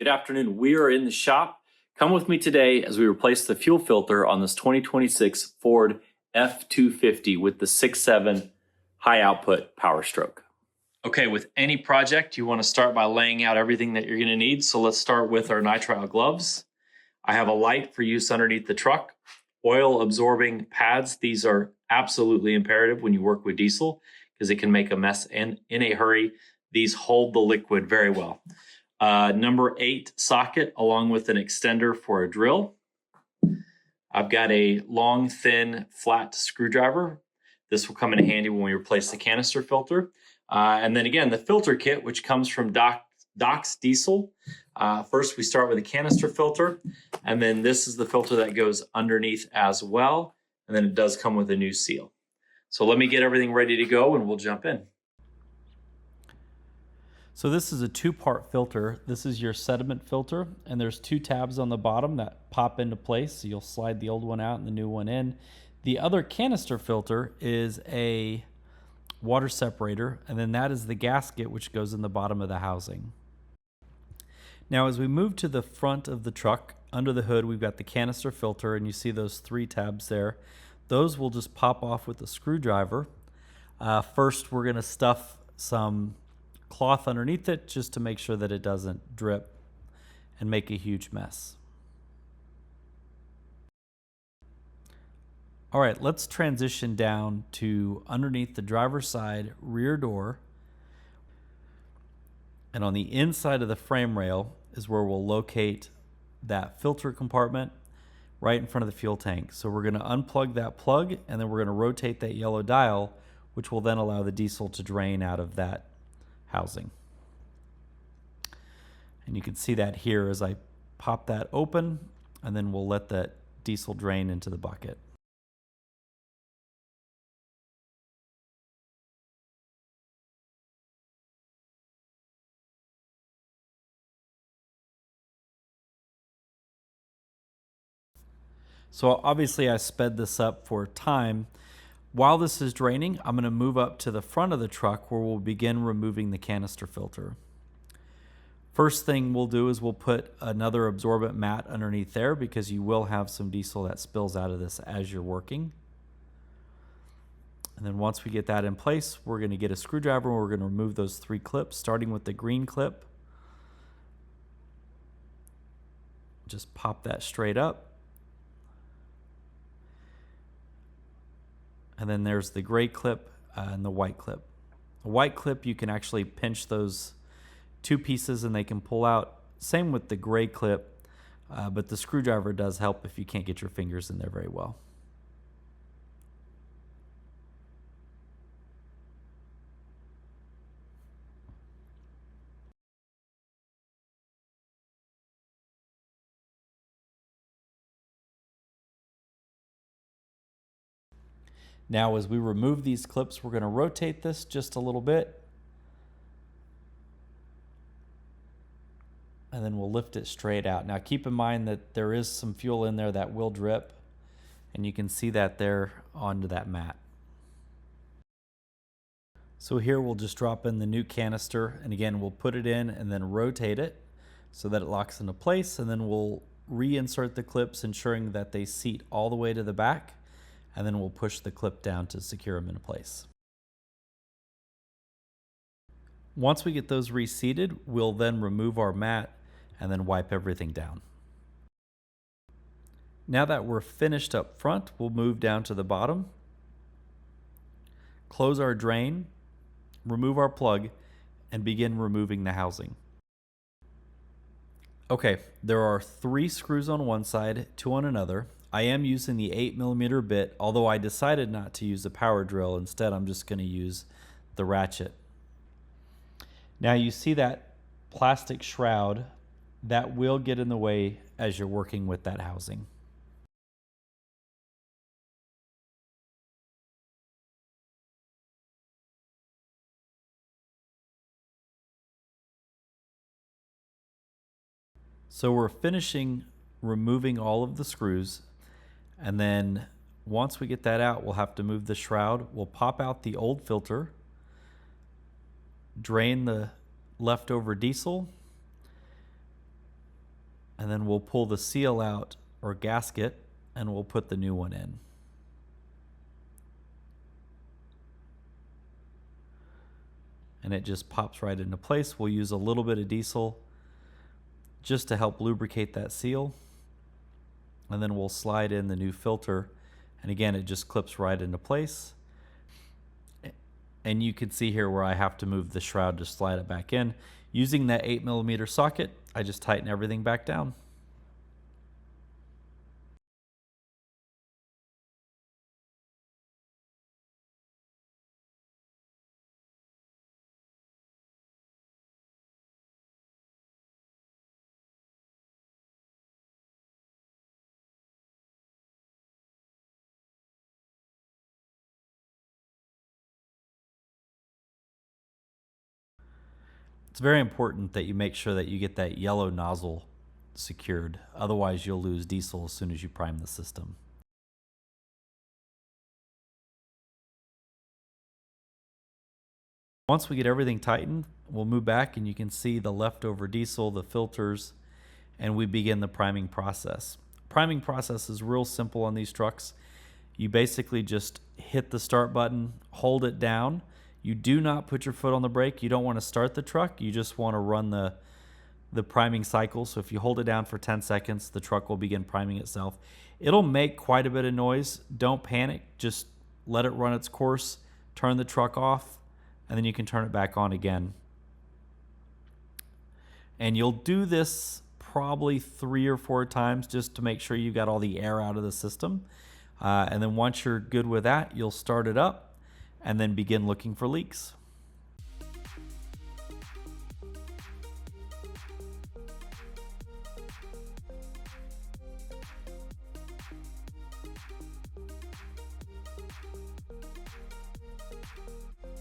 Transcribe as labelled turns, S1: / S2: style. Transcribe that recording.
S1: Good afternoon. We are in the shop. Come with me today as we replace the fuel filter on this 2026 Ford F250 with the 6.7 high output power stroke. Okay, with any project, you want to start by laying out everything that you're going to need. So let's start with our nitrile gloves. I have a light for use underneath the truck. Oil absorbing pads. These are absolutely imperative when you work with diesel because it can make a mess and in a hurry. These hold the liquid very well. Number 8 socket along with an extender for a drill. I've got a long, thin, flat screwdriver. This will come in handy when we replace the canister filter. And then again, the filter kit, which comes from Doc's Diesel. First, we start with a canister filter, and then this is the filter that goes underneath as well. And then it does come with a new seal. So let me get everything ready to go and we'll jump in.
S2: So this is a two-part filter. This is your sediment filter, and there's 2 tabs on the bottom that pop into place. So you'll slide the old one out and the new one in. The other canister filter is a water separator, and then that is the gasket which goes in the bottom of the housing. Now as we move to the front of the truck, under the hood we've got the canister filter, and you see those 3 tabs there. Those will just pop off with a screwdriver. First we're going to stuff some cloth underneath it just to make sure that it doesn't drip and make a huge mess. All right, let's transition down to underneath the driver's side rear door. And on the inside of the frame rail is where we'll locate that filter compartment right in front of the fuel tank. So we're going to unplug that plug, and then we're going to rotate that yellow dial, which will then allow the diesel to drain out of that housing. And you can see that here as I pop that open, and then we'll let that diesel drain into the bucket. So obviously I sped this up for time. While this is draining, I'm going to move up to the front of the truck where we'll begin removing the canister filter. First thing we'll do is we'll put another absorbent mat underneath there because you will have some diesel that spills out of this as you're working. And then once we get that in place, we're going to get a screwdriver and we're going to remove those 3 clips, starting with the green clip. Just pop that straight up. And then there's the gray clip and the white clip. The white clip, you can actually pinch those 2 pieces and they can pull out. Same with the gray clip, but the screwdriver does help if you can't get your fingers in there very well. Now as we remove these clips, we're going to rotate this just a little bit. And then we'll lift it straight out. Now keep in mind that there is some fuel in there that will drip, and you can see that there onto that mat. So here we'll just drop in the new canister, and again we'll put it in and then rotate it so that it locks into place, and then we'll reinsert the clips, ensuring that they seat all the way to the back, and then we'll push the clip down to secure them in place. Once we get those reseated, we'll then remove our mat and then wipe everything down. Now that we're finished up front, we'll move down to the bottom, close our drain, remove our plug, and begin removing the housing. Okay, there are 3 screws on one side, 2 on another. I am using the 8mm bit, although I decided not to use a power drill. Instead, I'm just going to use the ratchet. Now you see that plastic shroud that will get in the way as you're working with that housing. So we're finishing removing all of the screws, and then once we get that out, we'll have to move the shroud. We'll pop out the old filter, drain the leftover diesel, and then we'll pull the seal out or gasket and we'll put the new one in. And it just pops right into place. We'll use a little bit of diesel just to help lubricate that seal. And then we'll slide in the new filter. And again, it just clips right into place. And you can see here where I have to move the shroud to slide it back in. Using that 8mm socket, I just tighten everything back down. It's very important that you make sure that you get that yellow nozzle secured. Otherwise, you'll lose diesel as soon as you prime the system. Once we get everything tightened, we'll move back and you can see the leftover diesel, the filters, and we begin the priming process. Priming process is real simple on these trucks. You basically just hit the start button, hold it down. You do not put your foot on the brake. You don't want to start the truck. You just want to run the priming cycle. So if you hold it down for 10 seconds, the truck will begin priming itself. It'll make quite a bit of noise. Don't panic. Just let it run its course. Turn the truck off, and then you can turn it back on again. And you'll do this probably 3 or 4 times just to make sure you got all the air out of the system. And then once you're good with that, you'll start it up and then begin looking for leaks.